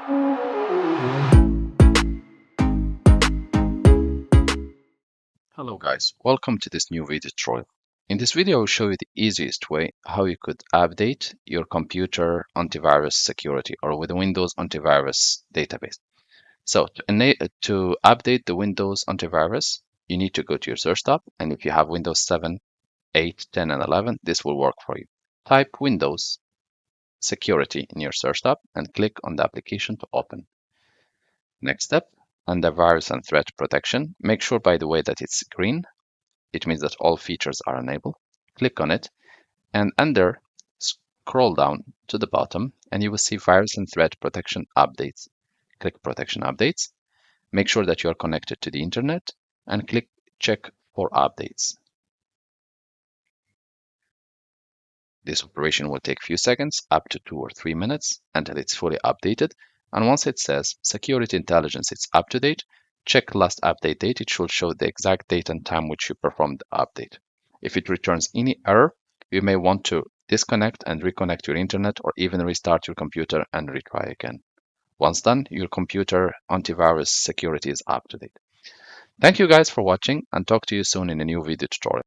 Hello guys, welcome to this new video tutorial. In this video I will show you the easiest way how you could update your computer antivirus security or with Windows antivirus database. So to update the Windows antivirus, you need to go to your search tab, and if you have Windows 7, 8, 10 and 11, this will work for you. Type Windows Security in your search tab and click on the application to open. Next step, under Virus and Threat Protection, make sure by the way that it's green. It means that all features are enabled. Click on it, and under, scroll down to the bottom, and you will see Virus and Threat Protection Updates. Click Protection Updates. Make sure that you are connected to the internet, and click Check for Updates. This operation will take a few seconds, up to 2 or 3 minutes, until it's fully updated. And once it says Security Intelligence, it's up to date, check last update date. It should show the exact date and time which you performed the update. If it returns any error, you may want to disconnect and reconnect your internet or even restart your computer and retry again. Once done, your computer antivirus security is up to date. Thank you guys for watching, and talk to you soon in a new video tutorial.